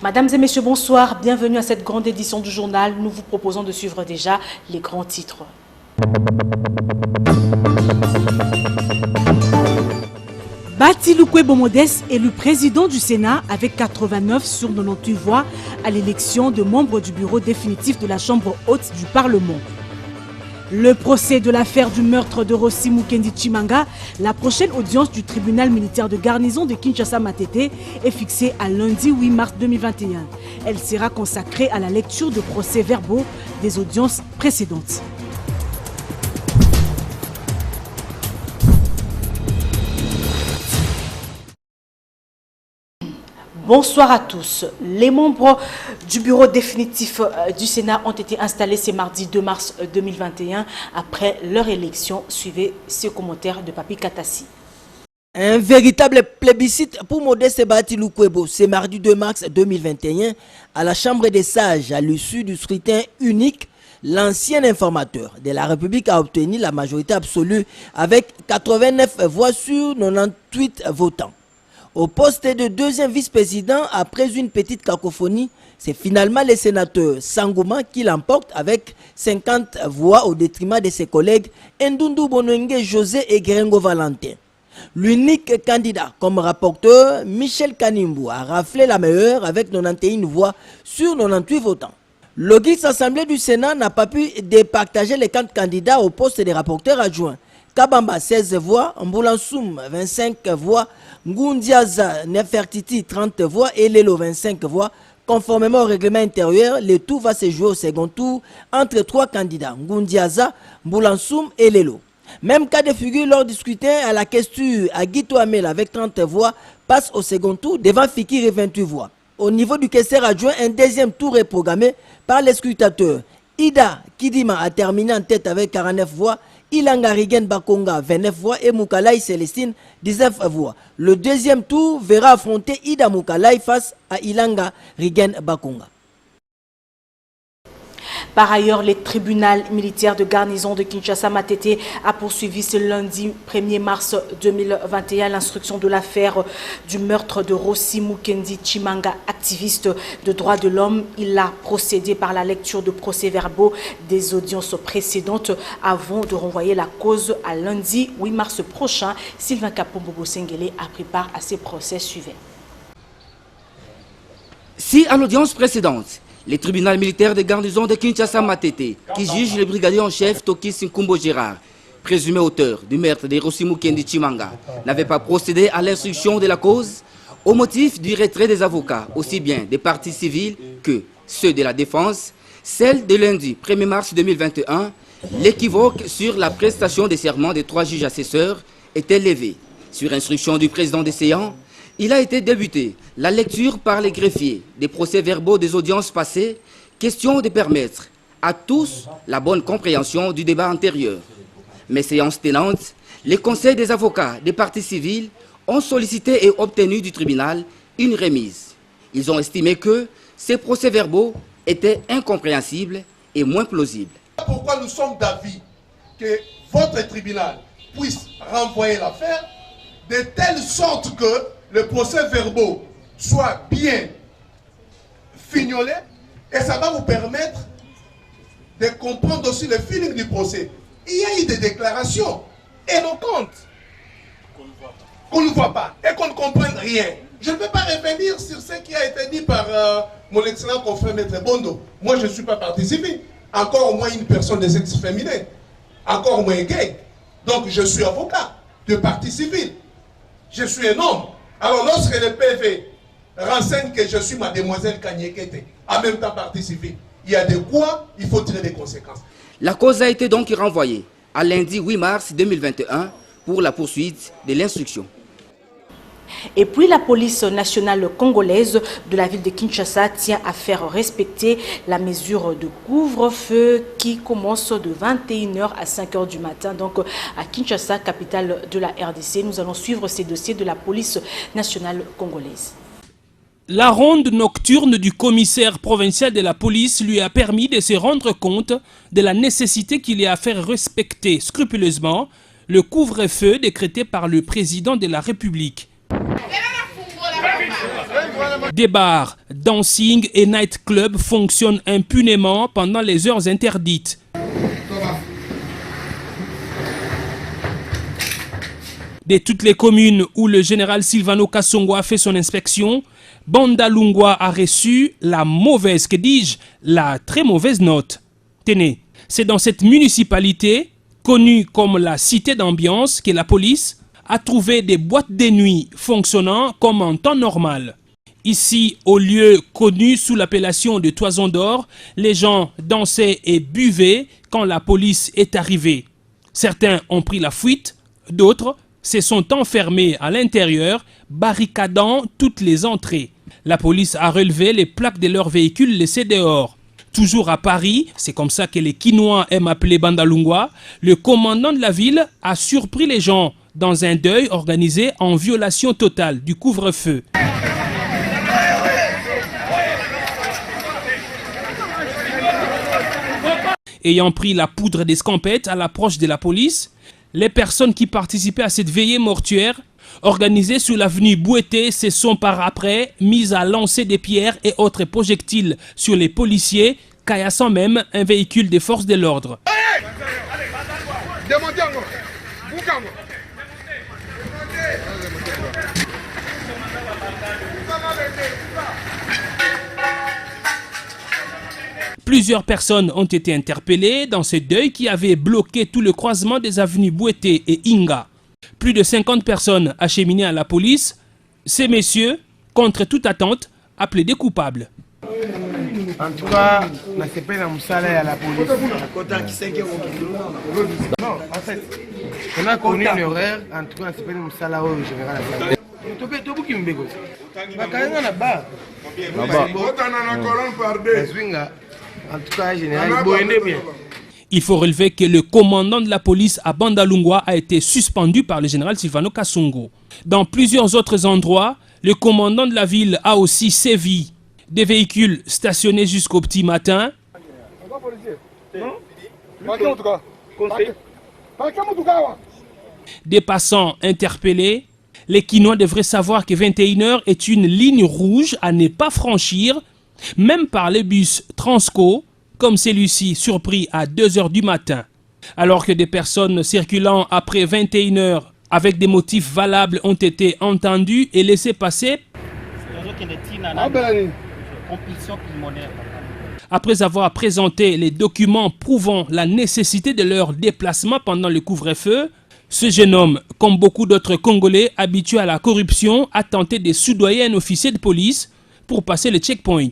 Mesdames et messieurs, bonsoir. Bienvenue à cette grande édition du journal. Nous vous proposons de suivre déjà les grands titres. Bati Lukwebo Modeste, élu président du Sénat avec 89 sur 98 voix à l'élection de membres du bureau définitif de la Chambre haute du Parlement. Le procès de l'affaire du meurtre de Rossi Mukendi Chimanga, la prochaine audience du tribunal militaire de garnison de Kinshasa-Matete est fixée à lundi 8 mars 2021. Elle sera consacrée à la lecture de procès-verbaux des audiences précédentes. Bonsoir à tous. Les membres du bureau définitif du Sénat ont été installés ce mardi 2 mars 2021 après leur élection. Suivez ce commentaire de Papi Katassi. Un véritable plébiscite pour Modeste Bati Lukwebo ce mardi 2 mars 2021 à la Chambre des Sages à l'issue du scrutin unique. L'ancien informateur de la République a obtenu la majorité absolue avec 89 voix sur 98 votants. Au poste de deuxième vice-président, après une petite cacophonie, c'est finalement le sénateur Sangouma qui l'emporte avec 50 voix au détriment de ses collègues Ndundu Bonongue José et Gerengo Valentin. L'unique candidat comme rapporteur, Michel Kanimbu, a raflé la meilleure avec 91 voix sur 98 votants. L'auguste assemblée du Sénat n'a pas pu départager les 4 candidats au poste de rapporteur adjoint. Kabamba 16 voix, Mbulansoum 25 voix, Ngundiaza Nefertiti 30 voix et Lelo 25 voix. Conformément au règlement intérieur, le tout va se jouer au second tour entre 3 candidats, Ngundiaza, Mbulansoum et Lelo. Même cas de figure lors du scrutin à la question à Guito Amel avec 30 voix passe au second tour devant Fikir et 28 voix. Au niveau du caissier adjoint, un deuxième tour est programmé par les scrutateurs. Ida Kidima a terminé en tête avec 49 voix. Ilanga Rigen Bakonga 29 voix et Moukalai Célestine 19 voix. Le deuxième tour verra affronter Ida Moukalai face à Ilanga Rigen Bakonga. Par ailleurs, le tribunal militaire de garnison de Kinshasa-Matete a poursuivi ce lundi 1er mars 2021 l'instruction de l'affaire du meurtre de Rossi Mukendi Chimanga, activiste de droits de l'homme. Il a procédé par la lecture de procès-verbaux des audiences précédentes avant de renvoyer la cause à lundi 8 mars prochain. Sylvain Kapombo Sengele a pris part à ces procès suivants. Si à l'audience précédente, le tribunal militaire de garnison de Kinshasa-Matete, qui juge le brigadier en chef Toki Nkumbo Gérard, présumé auteur du meurtre de Rossi Mukendi Chimanga, n'avait pas procédé à l'instruction de la cause au motif du retrait des avocats, aussi bien des parties civiles que ceux de la défense. Celle de lundi 1er mars 2021, l'équivoque sur la prestation des serments des 3 juges assesseurs était levée. Sur instruction du président des séances, il a été débuté la lecture par les greffiers des procès-verbaux des audiences passées, question de permettre à tous la bonne compréhension du débat antérieur. Mais séances tenantes, les conseils des avocats des parties civiles ont sollicité et obtenu du tribunal une remise. Ils ont estimé que ces procès-verbaux étaient incompréhensibles et moins plausibles. Pourquoi nous sommes d'avis que votre tribunal puisse renvoyer l'affaire de telle sorte que le procès-verbaux soit bien fignolé et ça va vous permettre de comprendre aussi le feeling du procès. Il y a eu des déclarations éloquentes qu'on ne voit pas et qu'on ne comprenne rien. Je ne peux pas revenir sur ce qui a été dit par mon excellent confrère Maître Bondo. Moi, je ne suis pas partie civile. Encore au moins une personne de sexe féminin. Encore au moins gay. Donc, je suis avocat de partie civile. Je suis un homme. Alors, lorsque le PV renseigne que je suis mademoiselle Kanyekete, en même temps partie civile, il y a de quoi il faut tirer des conséquences. La cause a été donc renvoyée à lundi 8 mars 2021 pour la poursuite de l'instruction. Et puis la police nationale congolaise de la ville de Kinshasa tient à faire respecter la mesure de couvre-feu qui commence de 21h à 5h du matin. Donc à Kinshasa, capitale de la RDC, nous allons suivre ces dossiers de la police nationale congolaise. La ronde nocturne du commissaire provincial de la police lui a permis de se rendre compte de la nécessité qu'il y a à faire respecter scrupuleusement le couvre-feu décrété par le président de la République. Des bars, dancing et nightclubs fonctionnent impunément pendant les heures interdites. De toutes les communes où le général Silvano Kasongo a fait son inspection, Bandalungwa a reçu la mauvaise, que dis-je, la très mauvaise note. Tenez, c'est dans cette municipalité, connue comme la cité d'ambiance, que la police a trouvé des boîtes de nuit fonctionnant comme en temps normal. Ici, au lieu connu sous l'appellation de Toison d'Or, les gens dansaient et buvaient quand la police est arrivée. Certains ont pris la fuite, d'autres se sont enfermés à l'intérieur, barricadant toutes les entrées. La police a relevé les plaques de leurs véhicules laissés dehors. Toujours à Paris, c'est comme ça que les Kinois aiment appeler Bandalungwa, le commandant de la ville a surpris les gens dans un deuil organisé en violation totale du couvre-feu. Ayant pris la poudre d'escampette à l'approche de la police, les personnes qui participaient à cette veillée mortuaire, organisée sous l'avenue Bouété, se sont par après mises à lancer des pierres et autres projectiles sur les policiers, caillassant même un véhicule des forces de l'ordre. Plusieurs personnes ont été interpellées dans ce deuil qui avait bloqué tout le croisement des avenues Bouété et Inga. Plus de 50 personnes acheminées à la police. Ces messieurs, contre toute attente, appelés des coupables. En tout cas, on a fait la moussala à la police. Non, en fait, on a connu une erreur. En tout cas, on a fait la moussala au général. En tout cas, général, bien. Il faut relever que le commandant de la police à Bandalungwa a été suspendu par le général Silvano Kasongo. Dans plusieurs autres endroits, le commandant de la ville a aussi sévi. Des véhicules stationnés jusqu'au petit matin. Des passants interpellés. Les Kinois devraient savoir que 21h est une ligne rouge à ne pas franchir, même par les bus Transco, comme celui-ci surpris à 2h du matin. Alors que des personnes circulant après 21h avec des motifs valables ont été entendues et laissées passer, après avoir présenté les documents prouvant la nécessité de leur déplacement pendant le couvre-feu, ce jeune homme, comme beaucoup d'autres Congolais habitués à la corruption, a tenté de soudoyer un officier de police pour passer le checkpoint.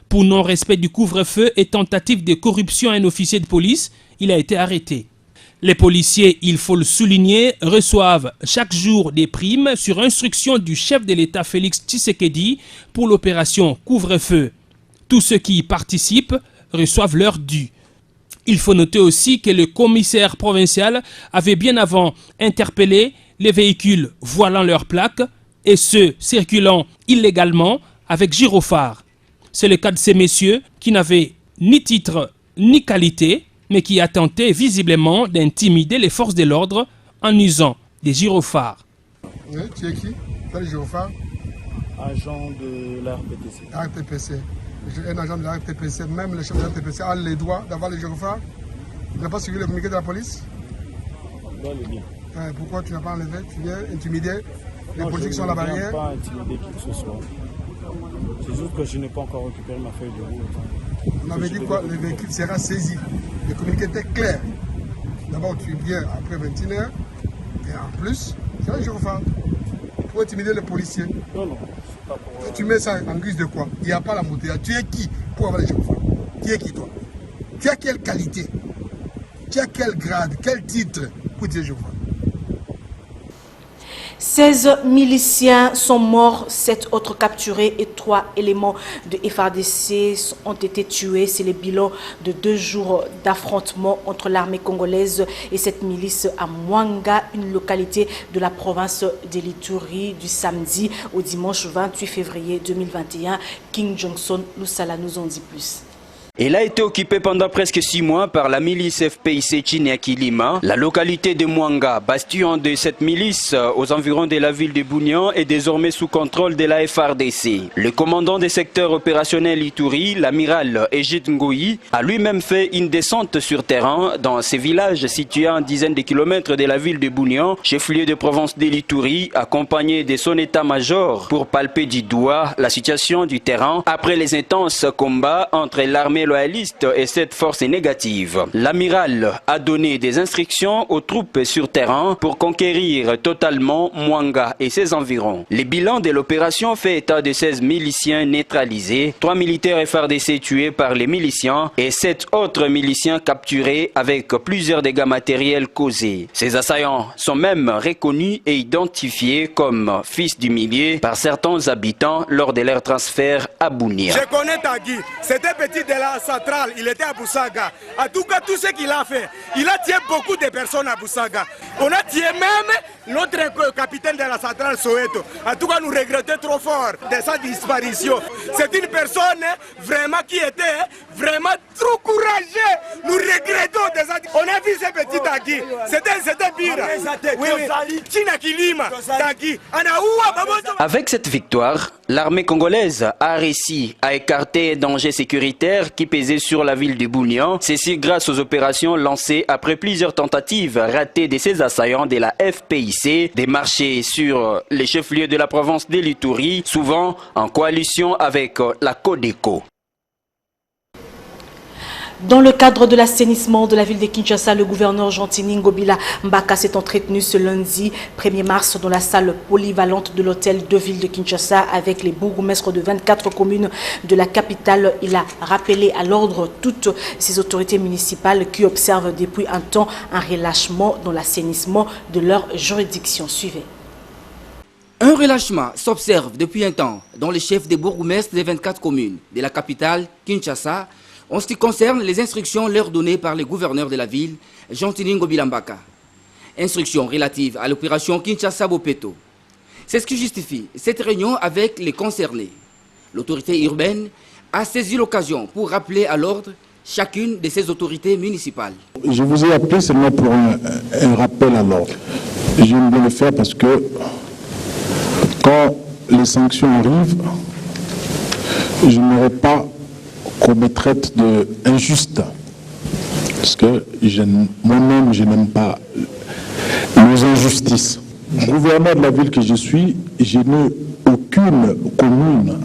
Pour non-respect du couvre-feu et tentative de corruption à un officier de police, il a été arrêté. Les policiers, il faut le souligner, reçoivent chaque jour des primes sur instruction du chef de l'État Félix Tshisekedi pour l'opération couvre-feu. Tous ceux qui y participent reçoivent leur dû. Il faut noter aussi que le commissaire provincial avait bien avant interpellé les véhicules voilant leurs plaques et ceux circulant illégalement avec gyrophare. C'est le cas de ces messieurs qui n'avaient ni titre ni qualité, mais qui a tenté visiblement d'intimider les forces de l'ordre en usant des gyrophares. Oui, tu es qui? Tu es le gyrophare? Agent de la RPTC. RPTC. Un agent de la RPTC, même le chef de la RPTC a les droits d'avoir les gyrophares. Tu n'as pas suivi le communiqué de la police? Bien. Pourquoi tu n'as pas enlevé? Tu viens intimider les politiques qui sont à la barrière? Je ne viens pas intimider qui que ce soit. C'est juste que je n'ai pas encore récupéré ma feuille de route. On avait dit quoi? Le véhicule sera saisi. Le communiqué était clair. D'abord, tu viens après 21h Et en plus, c'est un gyrophare pour intimider les policiers. Non, non, c'est pas pour... Tu mets ça en guise de quoi? Il n'y a pas la montée. Tu es qui pour avoir les gyrophares? Tu es qui toi? Tu as quelle qualité? Tu as quel grade? Quel titre pour dire gyrophare? 16 miliciens sont morts, 7 autres capturés et 3 éléments de FARDC ont été tués. C'est le bilan de 2 jours d'affrontement entre l'armée congolaise et cette milice à Mwanga, une localité de la province de l'Ituri, du samedi au dimanche 28 février 2021. King Johnson Lusala nous en dit plus. Elle a été occupée pendant presque 6 mois par la milice FPIC Chinyakilima. La localité de Mwanga, bastion de cette milice aux environs de la ville de Bounian, est désormais sous contrôle de la FARDC. Le commandant des secteurs opérationnels Ituri, l'amiral Ejid Ngoyi, a lui-même fait une descente sur terrain dans ces villages situés à une dizaine de kilomètres de la ville de Bounian, chef-lieu de province de l'Ituri, accompagné de son état-major pour palper du doigt la situation du terrain après les intenses combats entre l'armée loyaliste et cette force négative. L'amiral a donné des instructions aux troupes sur terrain pour conquérir totalement Mwanga et ses environs. Le bilan de l'opération fait état de 16 miliciens neutralisés, 3 militaires FARDC tués par les miliciens et 7 autres miliciens capturés avec plusieurs dégâts matériels causés. Ces assaillants sont même reconnus et identifiés comme fils du milieu par certains habitants lors de leur transfert à Bunia. Je connais Tanguy, c'était petit de la centrale, il était à Boussaga. En tout cas, tout ce qu'il a fait, il a tué beaucoup de personnes à Boussaga. On a tué même notre capitaine de la centrale Soweto. En tout cas, nous regrettons trop fort de sa disparition. C'est une personne vraiment qui était vraiment trop courageuse. Nous regrettons de sa... On a vu ce petit Tanguy, c'était pire. Avec cette victoire, l'armée congolaise a réussi à écarter un danger sécuritaire qui pesait sur la ville de Bounian. Ceci grâce aux opérations lancées après plusieurs tentatives ratées de ces assaillants de la FPIC, des marchés sur les chefs-lieux de la province de l'Ituri, souvent en coalition avec la Codeco. Dans le cadre de l'assainissement de la ville de Kinshasa, le gouverneur Gentini Ngobila Mbaka s'est entretenu ce lundi 1er mars dans la salle polyvalente de l'hôtel de ville de Kinshasa avec les bourgmestres de 24 communes de la capitale. Il a rappelé à l'ordre toutes ces autorités municipales qui observent depuis un temps un relâchement dans l'assainissement de leur juridiction. Suivez. Un relâchement s'observe depuis un temps dans les chefs des bourgmestres des 24 communes de la capitale Kinshasa en ce qui concerne les instructions leur données par le gouverneur de la ville, Gentini Ngobila Mbaka. Instructions relatives à l'opération Kinshasa-Bopeto. C'est ce qui justifie cette réunion avec les concernés. L'autorité urbaine a saisi l'occasion pour rappeler à l'ordre chacune de ces autorités municipales. Je vous ai appelé seulement pour un rappel à l'ordre. J'aime bien le faire parce que quand les sanctions arrivent, je n'aurai pas qu'on me traite d'injuste. Parce que moi-même, je n'aime pas les injustices. Gouverneur de la ville que je suis, je n'ai aucune commune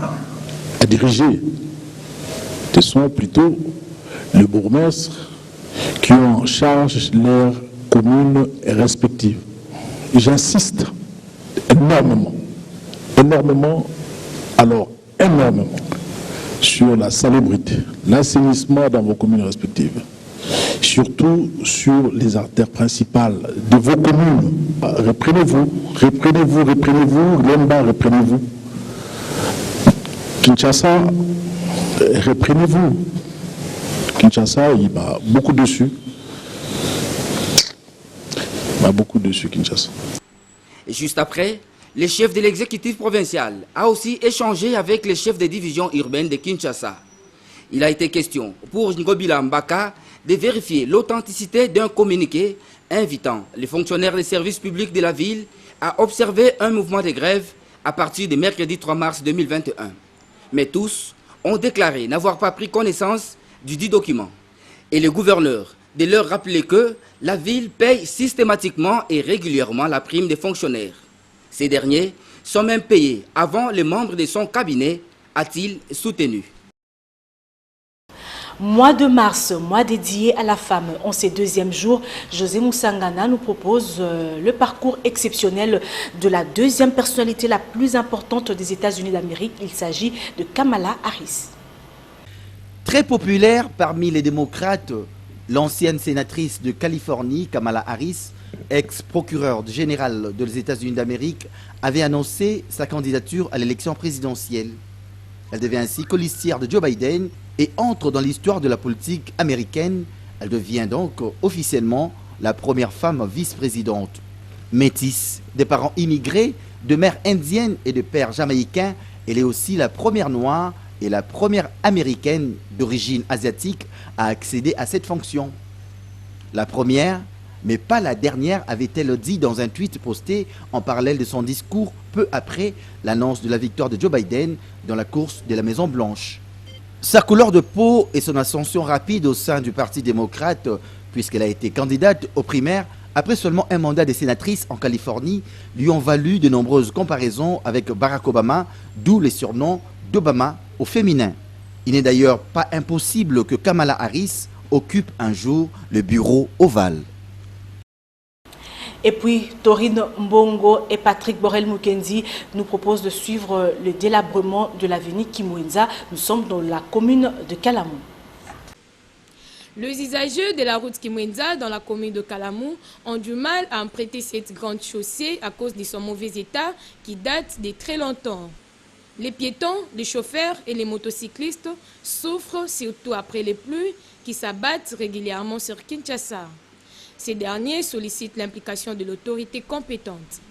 à diriger. Ce sont plutôt les bourgmestres qui ont en charge leurs communes respectives. J'insiste énormément, alors énormément, sur la salubrité, l'assainissement dans vos communes respectives, surtout sur les artères principales de vos communes. Reprenez-vous, Lemba, reprenez-vous. Kinshasa, reprenez-vous. Kinshasa, il m'a beaucoup dessus. Kinshasa. Et juste après, le chef de l'exécutif provincial a aussi échangé avec les chefs des divisions urbaines de Kinshasa. Il a été question pour Ngobila Mbaka de vérifier l'authenticité d'un communiqué invitant les fonctionnaires des services publics de la ville à observer un mouvement de grève à partir du mercredi 3 mars 2021. Mais tous ont déclaré n'avoir pas pris connaissance du dit document. Et le gouverneur de leur rappeler que la ville paye systématiquement et régulièrement la prime des fonctionnaires. Ces derniers sont même payés avant les membres de son cabinet, a-t-il soutenu. Mois de mars, mois dédié à la femme. En ces deuxièmes jours, José Moussangana nous propose le parcours exceptionnel de la deuxième personnalité la plus importante des États-Unis d'Amérique. Il s'agit de Kamala Harris. Très populaire parmi les démocrates, l'ancienne sénatrice de Californie, Kamala Harris, ex-procureure générale des États-Unis d'Amérique, avait annoncé sa candidature à l'élection présidentielle. Elle devient ainsi colistière de Joe Biden et entre dans l'histoire de la politique américaine. Elle devient donc officiellement la première femme vice-présidente. Métisse, de parents immigrés, de mère indienne et de père jamaïcain, elle est aussi la première noire et la première américaine d'origine asiatique à accéder à cette fonction. La première, mais pas la dernière, avait-elle dit dans un tweet posté en parallèle de son discours peu après l'annonce de la victoire de Joe Biden dans la course de la Maison-Blanche. Sa couleur de peau et son ascension rapide au sein du Parti démocrate, puisqu'elle a été candidate aux primaires après seulement un mandat de sénatrice en Californie, lui ont valu de nombreuses comparaisons avec Barack Obama, d'où les surnoms d'Obama au féminin. Il n'est d'ailleurs pas impossible que Kamala Harris occupe un jour le bureau ovale. Et puis, Torine Mbongo et Patrick Borel-Mukendi nous proposent de suivre le délabrement de l'avenue Kimwenza. Nous sommes dans la commune de Kalamou. Les usagers de la route Kimwenza dans la commune de Kalamou ont du mal à emprunter cette grande chaussée à cause de son mauvais état qui date de très longtemps. Les piétons, les chauffeurs et les motocyclistes souffrent surtout après les pluies qui s'abattent régulièrement sur Kinshasa. Ces derniers sollicitent l'implication de l'autorité compétente.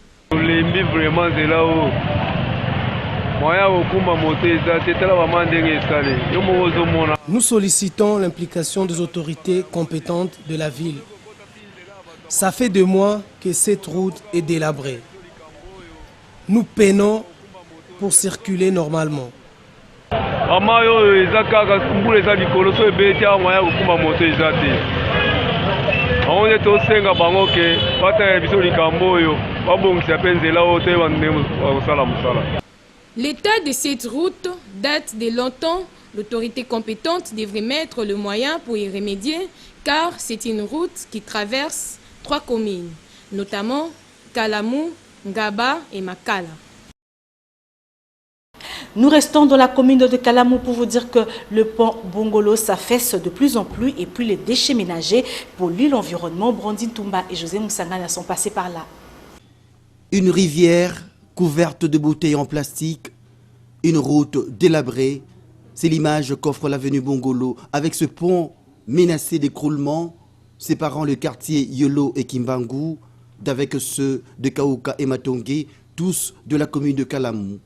Nous sollicitons l'implication des autorités compétentes de la ville. Ça fait 2 mois que cette route est délabrée. Nous peinons pour circuler normalement. L'état de cette route date de longtemps. L'autorité compétente devrait mettre le moyen pour y remédier car c'est une route qui traverse 3 communes, notamment Kalamou, Ngaba et Makala. Nous restons dans la commune de Kalamou pour vous dire que le pont Bongolo s'affaisse de plus en plus et puis les déchets ménagers polluent l'environnement. Brandine Toumba et José Moussangana sont passés par là. Une rivière couverte de bouteilles en plastique, une route délabrée, c'est l'image qu'offre l'avenue Bongolo avec ce pont menacé d'écroulement séparant le quartier Yolo et Kimbangu d'avec ceux de Kaouka et Matongé, tous de la commune de Kalamou.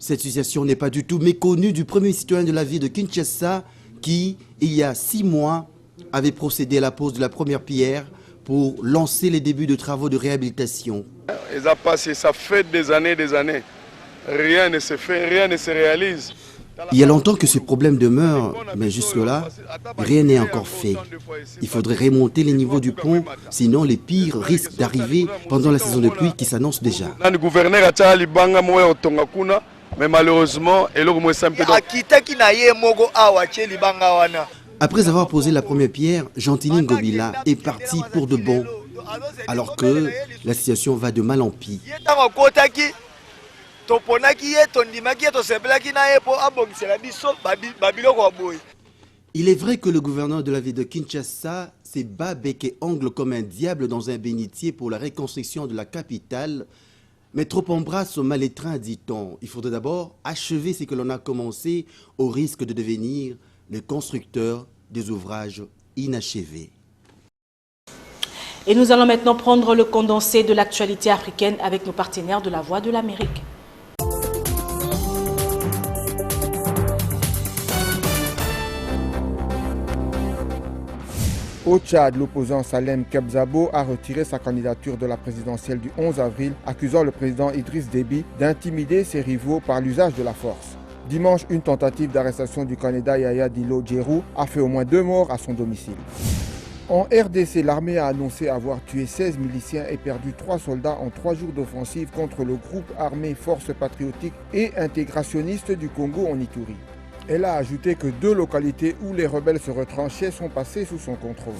Cette situation n'est pas du tout méconnue du premier citoyen de la ville de Kinshasa qui, il y a 6 mois, avait procédé à la pose de la première pierre pour lancer les débuts de travaux de réhabilitation. Ça fait des années. Rien ne se fait, rien ne se réalise. Il y a longtemps que ce problème demeure, mais jusque-là, rien n'est encore fait. Il faudrait remonter les niveaux du pont, sinon les pires risquent d'arriver pendant la saison de pluie qui s'annonce déjà. Mais malheureusement, après avoir posé la première pierre, Gentini Ngobila est parti pour de bon, alors que la situation va de mal en pis. Il est vrai que le gouverneur de la ville de Kinshasa s'est bat bec et ongle comme un diable dans un bénitier pour la reconstruction de la capitale, mais trop embrasse au mal-étreint, dit-on. Il faudrait d'abord achever ce que l'on a commencé au risque de devenir le constructeur des ouvrages inachevés. Et nous allons maintenant prendre le condensé de l'actualité africaine avec nos partenaires de la Voix de l'Amérique. Au Tchad, l'opposant Salem Kebzabo a retiré sa candidature de la présidentielle du 11 avril, accusant le président Idriss Déby d'intimider ses rivaux par l'usage de la force. Dimanche, une tentative d'arrestation du candidat Yaya Dilo Djerou a fait au moins 2 morts à son domicile. En RDC, l'armée a annoncé avoir tué 16 miliciens et perdu 3 soldats en 3 jours d'offensive contre le groupe armé Forces patriotiques et intégrationnistes du Congo en Ituri. Elle a ajouté que 2 localités où les rebelles se retranchaient sont passées sous son contrôle.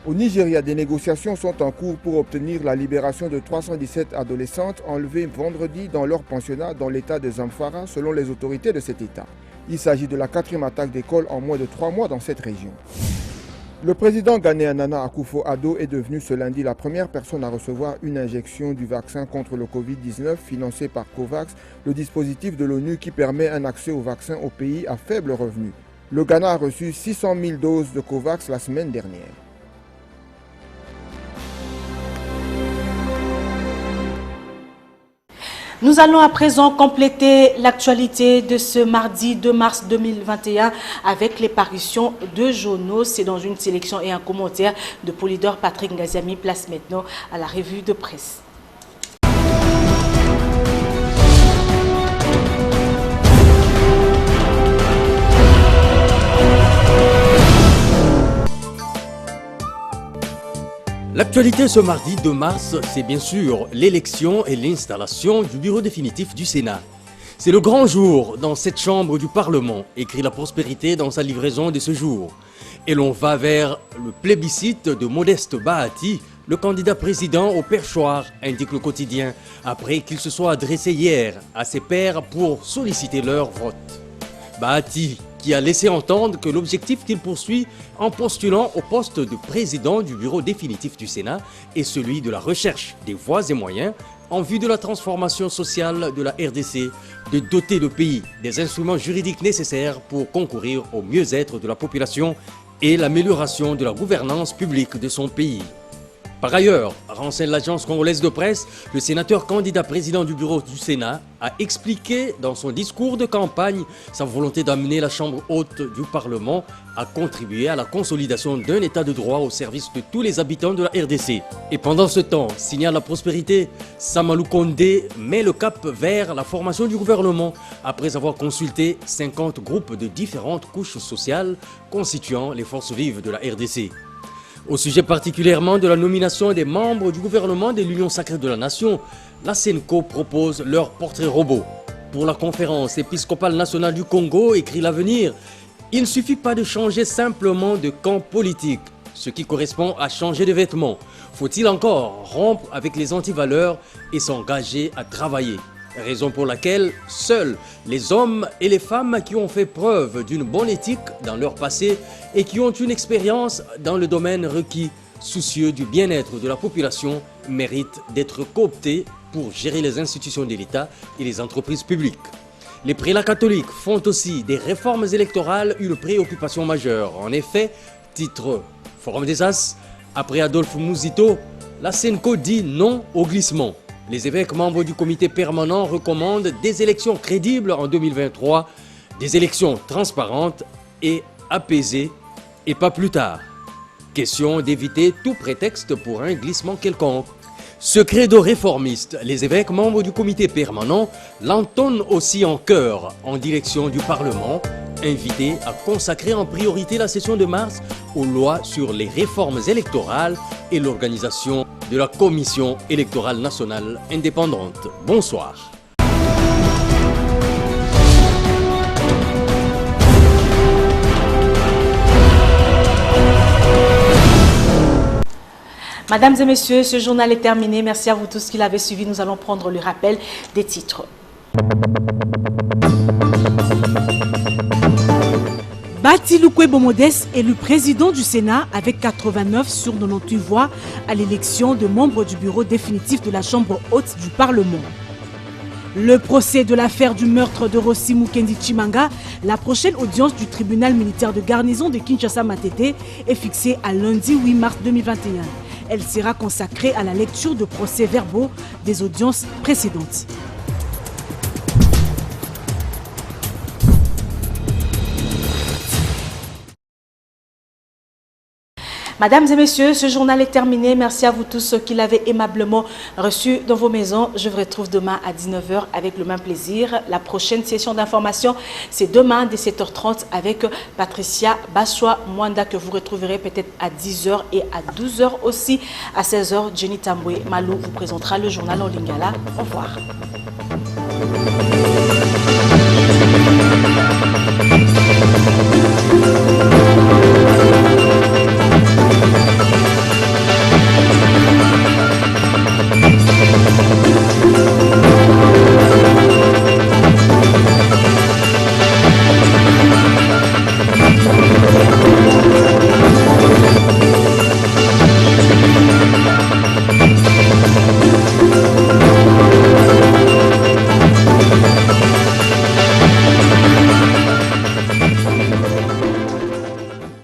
Au Nigeria, des négociations sont en cours pour obtenir la libération de 317 adolescentes enlevées vendredi dans leur pensionnat dans l'état de Zamfara, selon les autorités de cet état. Il s'agit de la 4e attaque d'école en moins de 3 mois dans cette région. Le président ghanéen Nana Akufo-Addo est devenu ce lundi la première personne à recevoir une injection du vaccin contre le Covid-19 financé par COVAX, le dispositif de l'ONU qui permet un accès au vaccin aux pays à faible revenu. Le Ghana a reçu 600 000 doses de COVAX la semaine dernière. Nous allons à présent compléter l'actualité de ce mardi 2 mars 2021 avec les parutions de journaux. C'est dans une sélection et un commentaire de Polydor Patrick Ngaziami. Place maintenant à la revue de presse. L'actualité ce mardi 2 mars, c'est bien sûr l'élection et l'installation du bureau définitif du Sénat. C'est le grand jour dans cette chambre du Parlement, écrit La Prospérité dans sa livraison de ce jour. Et l'on va vers le plébiscite de Modeste Bahati, le candidat président au perchoir, indique le quotidien, après qu'il se soit adressé hier à ses pairs pour solliciter leur vote. Bahati, qui a laissé entendre que l'objectif qu'il poursuit en postulant au poste de président du bureau définitif du Sénat est celui de la recherche des voies et moyens en vue de la transformation sociale de la RDC, de doter le pays des instruments juridiques nécessaires pour concourir au mieux-être de la population et l'amélioration de la gouvernance publique de son pays. Par ailleurs, renseigne l'agence congolaise de presse, le sénateur candidat président du bureau du Sénat a expliqué dans son discours de campagne sa volonté d'amener la Chambre haute du Parlement à contribuer à la consolidation d'un état de droit au service de tous les habitants de la RDC. Et pendant ce temps, signale La Prospérité, Samalou Condé met le cap vers la formation du gouvernement après avoir consulté 50 groupes de différentes couches sociales constituant les forces vives de la RDC. Au sujet particulièrement de la nomination des membres du gouvernement de l'Union sacrée de la nation, la SENCO propose leur portrait robot. Pour la conférence épiscopale nationale du Congo, écrit l'Avenir, il ne suffit pas de changer simplement de camp politique, ce qui correspond à changer de vêtements. Faut-il encore rompre avec les antivaleurs et s'engager à travailler? Raison pour laquelle seuls les hommes et les femmes qui ont fait preuve d'une bonne éthique dans leur passé et qui ont une expérience dans le domaine requis, soucieux du bien-être de la population, méritent d'être cooptés pour gérer les institutions de l'État et les entreprises publiques. Les prélats catholiques font aussi des réformes électorales une préoccupation majeure. En effet, titre Forum des As, après Adolphe Mouzito, la SENCO dit non au glissement. Les évêques membres du comité permanent recommandent des élections crédibles en 2023, des élections transparentes et apaisées, et pas plus tard. Question d'éviter tout prétexte pour un glissement quelconque. Ce credo réformiste, les évêques membres du comité permanent l'entonnent aussi en chœur en direction du Parlement, invités à consacrer en priorité la session de mars aux lois sur les réformes électorales et l'organisation de la Commission électorale nationale indépendante. Bonsoir. Mesdames et messieurs, ce journal est terminé. Merci à vous tous qui l'avez suivi. Nous allons prendre le rappel des titres. Bahati Lukwebo Modeste est le président du Sénat avec 89 sur 98 voix à l'élection de membres du bureau définitif de la Chambre haute du Parlement. Le procès de l'affaire du meurtre de Rosimu Kendi Chimanga, la prochaine audience du tribunal militaire de garnison de Kinshasa-Matete est fixée à lundi 8 mars 2021. Elle sera consacrée à la lecture de procès-verbaux des audiences précédentes. Mesdames et messieurs, ce journal est terminé. Merci à vous tous qui l'avez aimablement reçu dans vos maisons. Je vous retrouve demain à 19h avec le même plaisir. La prochaine session d'information, c'est demain dès 7h30 avec Patricia Bassois-Mwanda que vous retrouverez peut-être à 10h et à 12h aussi. À 16h, Jenny Tamboué Malou vous présentera le journal en lingala. Au revoir.